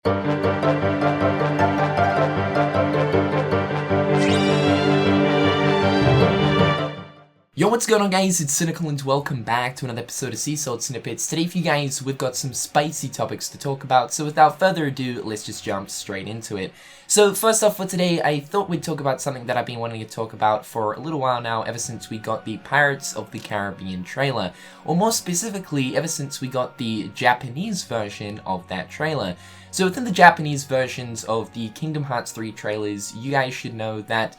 Yo, what's going on guys, it's Cynical and welcome back to another episode of Sea Salt Snippets. Today for you guys, we've got some spicy topics to talk about, so without further ado, let's just jump straight into it. So first off for today, I thought we'd talk about something that I've been wanting to talk about for a little while now, ever since we got the Pirates of the Caribbean trailer, or more specifically, ever since we got the Japanese version of that trailer. So within the Japanese versions of the Kingdom Hearts 3 trailers, you guys should know that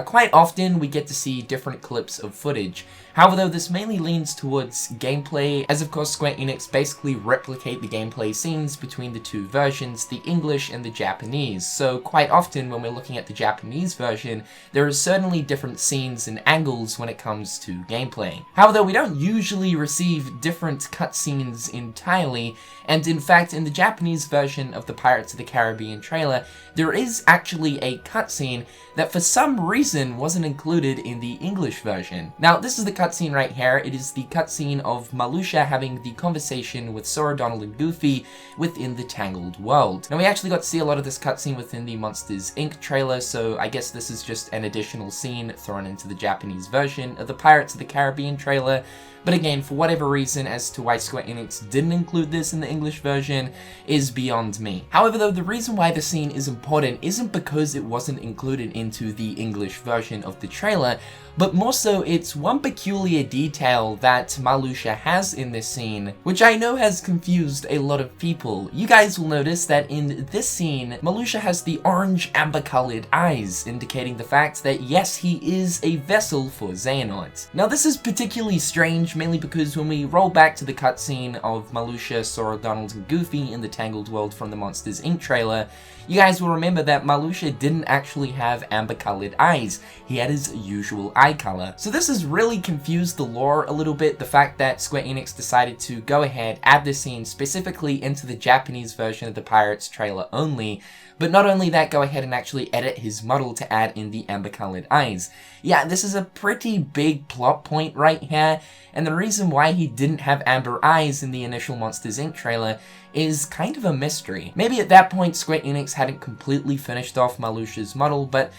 quite often we get to see different clips of footage. However though, this mainly leans towards gameplay, as of course Square Enix basically replicate the gameplay scenes between the two versions, the English and the Japanese. So quite often when we're looking at the Japanese version, there are certainly different scenes and angles when it comes to gameplay. However though, we don't usually receive different cutscenes entirely, and in fact in the Japanese version of the Pirates of the Caribbean trailer, there is actually a cutscene that for some reason wasn't included in the English version. Now this is the cutscene right here. It is the cutscene of Marluxia having the conversation with Sora, Donald, and Goofy within the Tangled World. Now we actually got to see a lot of this cutscene within the Monsters Inc. trailer, so I guess this is just an additional scene thrown into the Japanese version of the Pirates of the Caribbean trailer. But again, for whatever reason as to why Square Enix didn't include this in the English version is beyond me. However though, the reason why the scene is important isn't because it wasn't included into the English version of the trailer, but more so it's one peculiar detail that Marluxia has in this scene, which I know has confused a lot of people. You guys will notice that in this scene, Marluxia has the orange amber colored eyes, indicating the fact that yes, he is a vessel for Xehanort. Now this is particularly strange, mainly because when we roll back to the cutscene of Marluxia, Sora, Donald, and Goofy in the Tangled World from the Monsters Inc. trailer, you guys will remember that Marluxia didn't actually have amber colored eyes. He had his usual eye color. So this has really confused the lore a little bit, the fact that Square Enix decided to go ahead, add this scene specifically into the Japanese version of the Pirates trailer only, but not only that, go ahead and actually edit his model to add in the amber colored eyes. Yeah, this is a pretty big plot point right here, and the reason why he didn't have amber eyes in the initial Monsters Inc. trailer is kind of a mystery. Maybe at that point Square Enix hadn't completely finished off Marluxia's model, but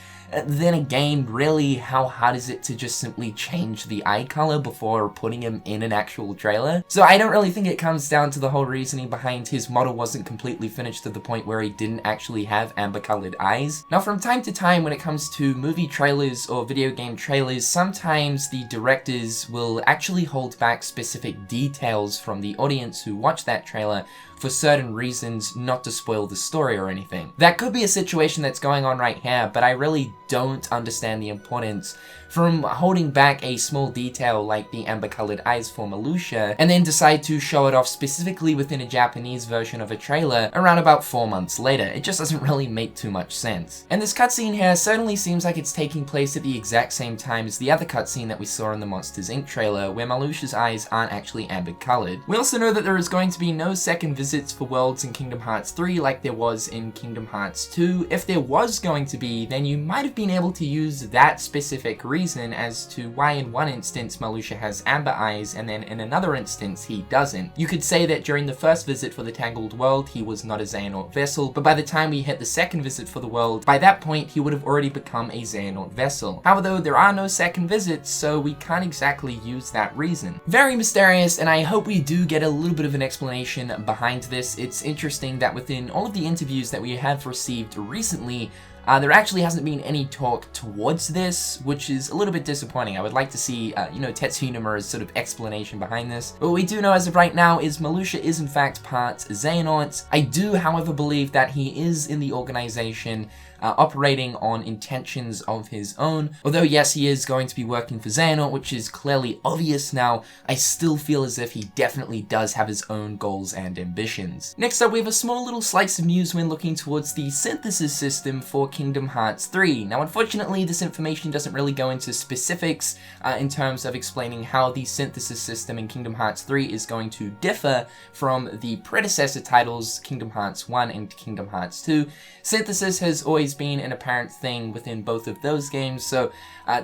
then again, really, how hard is it to just simply change the eye color before putting him in an actual trailer? So I don't really think it comes down to the whole reasoning behind his model wasn't completely finished to the point where he didn't actually have amber colored eyes. Now from time to time when it comes to movie trailers or video game trailers, sometimes the directors will actually hold back specific details from the audience who watch that trailer for certain reasons, not to spoil the story or anything. That could be a situation that's going on right here, but I really don't understand the importance from holding back a small detail like the amber colored eyes for Marluxia and then decide to show it off specifically within a Japanese version of a trailer around about 4 months later. It just doesn't really make too much sense. And this cutscene here certainly seems like it's taking place at the exact same time as the other cutscene that we saw in the Monsters Inc. trailer, where Marluxia's eyes aren't actually amber colored. We also know that there is going to be no second visits for worlds in Kingdom Hearts 3 like there was in Kingdom Hearts 2. If there was going to be, then you might have been able to use that specific reason as to why in one instance Marluxia has amber eyes and then in another instance he doesn't. You could say that during the first visit for the Tangled World he was not a Xehanort Vessel, but by the time we hit the second visit for the world, by that point he would have already become a Xehanort Vessel. However though, there are no second visits, so we can't exactly use that reason. Very mysterious, and I hope we do get a little bit of an explanation behind this. It's interesting that within all of the interviews that we have received recently, there actually hasn't been any talk towards this, which is a little bit disappointing. I would like to see, Tetsuya Nomura's sort of explanation behind this. But what we do know as of right now is Marluxia is in fact part Xehanort. I do, however, believe that he is in the organization operating on intentions of his own. Although yes, he is going to be working for Xehanort, which is clearly obvious now, I still feel as if he definitely does have his own goals and ambitions. Next up, we have a small little slice of news when looking towards the synthesis system for Kingdom Hearts 3. Now, unfortunately, this information doesn't really go into specifics in terms of explaining how the synthesis system in Kingdom Hearts 3 is going to differ from the predecessor titles, Kingdom Hearts 1 and Kingdom Hearts 2. Synthesis has always been an apparent thing within both of those games, so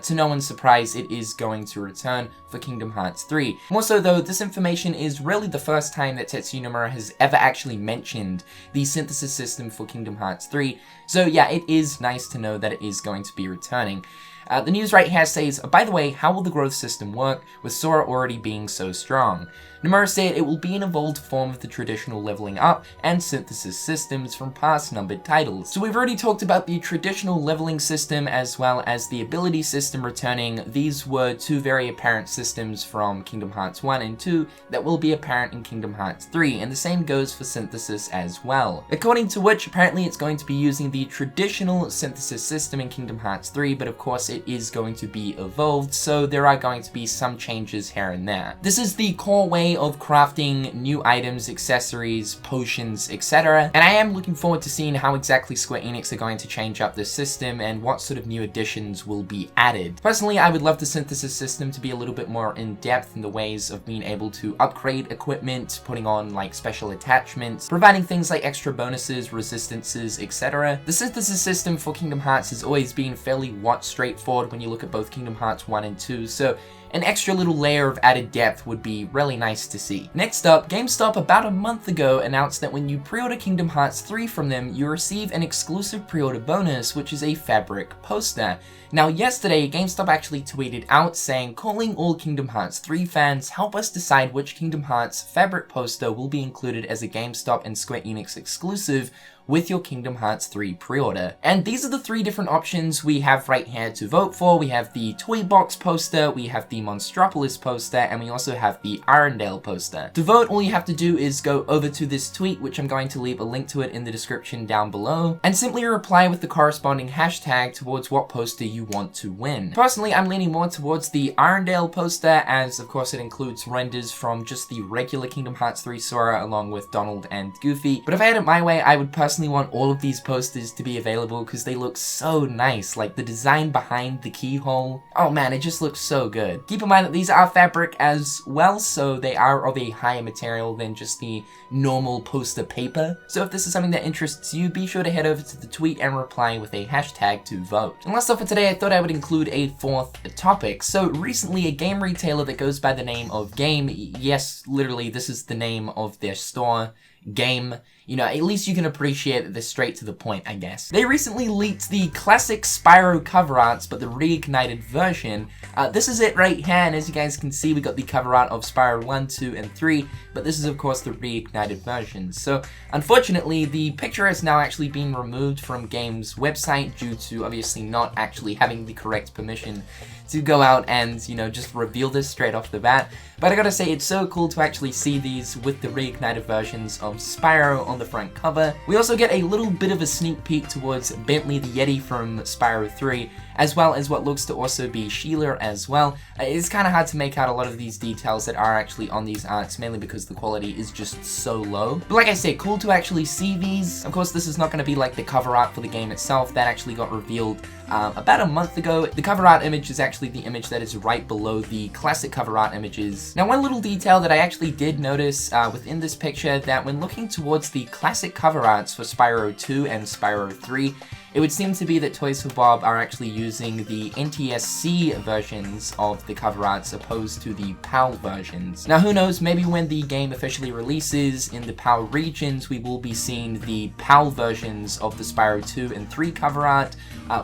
to no one's surprise, it is going to return for Kingdom Hearts 3. More so though, this information is really the first time that Tetsuya Nomura has ever actually mentioned the synthesis system for Kingdom Hearts 3, so yeah, it is nice to know that it is going to be returning. The news right here says, by the way, how will the growth system work, with Sora already being so strong? Nomura said it will be an evolved form of the traditional leveling up and synthesis systems from past numbered titles. So we've already talked about the traditional leveling system as well as the ability system returning. These were two very apparent systems from Kingdom Hearts 1 and 2 that will be apparent in Kingdom Hearts 3, and the same goes for synthesis as well. According to which, apparently it's going to be using the traditional synthesis system in Kingdom Hearts 3, but of course it is going to be evolved, so there are going to be some changes here and there. This is the core way of crafting new items, accessories, potions, etc. And I am looking forward to seeing how exactly Square Enix are going to change up this system and what sort of new additions will be added. Personally, I would love the synthesis system to be a little bit more in-depth in the ways of being able to upgrade equipment, putting on like special attachments, providing things like extra bonuses, resistances, etc. The synthesis system for Kingdom Hearts has always been fairly straightforward when you look at both Kingdom Hearts 1 and 2, so an extra little layer of added depth would be really nice to see. Next up, Gamestop about a month ago announced that when you pre-order Kingdom Hearts 3 from them, you receive an exclusive pre-order bonus, which is a fabric poster. Now yesterday, Gamestop actually tweeted out saying, calling all Kingdom Hearts 3 fans, help us decide which Kingdom Hearts fabric poster will be included as a Gamestop and Square Enix exclusive with your Kingdom Hearts 3 pre-order. And these are the three different options we have right here to vote for. We have the Toy Box poster, we have the Monstropolis poster, and we also have the Arendelle poster. To vote, all you have to do is go over to this tweet, which I'm going to leave a link to it in the description down below, and simply reply with the corresponding hashtag towards what poster you want to win. Personally, I'm leaning more towards the Arendelle poster, as of course it includes renders from just the regular Kingdom Hearts 3 Sora along with Donald and Goofy. But if I had it my way, I would personally want all of these posters to be available because they look so nice. Like the design behind the keyhole, oh man, it just looks so good. Keep in mind that these are fabric as well, so they are of a higher material than just the normal poster paper. So if this is something that interests you, be sure to head over to the tweet and reply with a hashtag to vote. And last up for today, I thought I would include a fourth topic. So recently, a game retailer that goes by the name of Game, yes, literally this is the name of their store, Game, you know, at least you can appreciate that they're straight to the point, I guess. They recently leaked the Classic Spyro cover arts, but the Reignited version. This is it right here, and as you guys can see, we got the cover art of Spyro 1, 2, and 3, but this is of course the Reignited versions. So, unfortunately, the picture has now actually been removed from Game's website due to obviously not actually having the correct permission to go out and, you know, just reveal this straight off the bat. But I gotta say, it's so cool to actually see these with the Reignited versions of Spyro on the front cover. We also get a little bit of a sneak peek towards Bentley the Yeti from Spyro 3, as well as what looks to also be Sheila as well. It's kind of hard to make out a lot of these details that are actually on these arts, mainly because the quality is just so low. But like I said, cool to actually see these. Of course, this is not going to be like the cover art for the game itself. That actually got revealed about a month ago. The cover art image is actually the image that is right below the classic cover art images. Now, one little detail that I actually did notice within this picture, that when looking towards the classic cover arts for Spyro 2 and Spyro 3, it would seem to be that Toys for Bob are actually using the NTSC versions of the cover arts opposed to the PAL versions. Now who knows, maybe when the game officially releases in the PAL regions, we will be seeing the PAL versions of the Spyro 2 and 3 cover art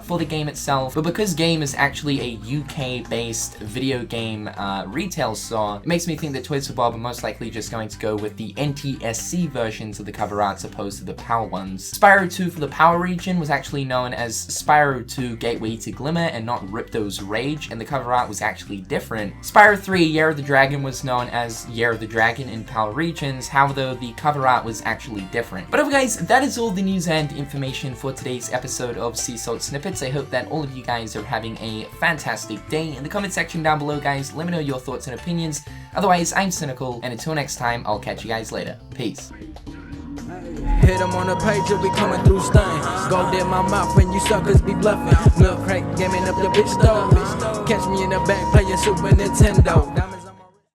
for the game itself. But because Game is actually a UK-based video game retail store, it makes me think that Toys for Bob are most likely just going to go with the NTSC versions of the cover arts opposed to the PAL ones. Spyro 2 for the PAL region was actually known as Spyro 2 Gateway to Glimmer and not Ripto's Rage, and the cover art was actually different. Spyro 3 Year of the Dragon was known as Year of the Dragon in PAL regions, however the cover art was actually different. But anyway guys, that is all the news and information for today's episode of Sea Salt Snippets. I hope that all of you guys are having a fantastic day. In the comment section down below guys, let me know your thoughts and opinions. Otherwise, I'm Cynical, and until next time, I'll catch you guys later. Peace. Hit them on the page, you'll be coming through stunning. Gold in my mouth when you suckers be bluffing. Milk crate, gaming up your bitch though. Catch me in the back playing Super Nintendo.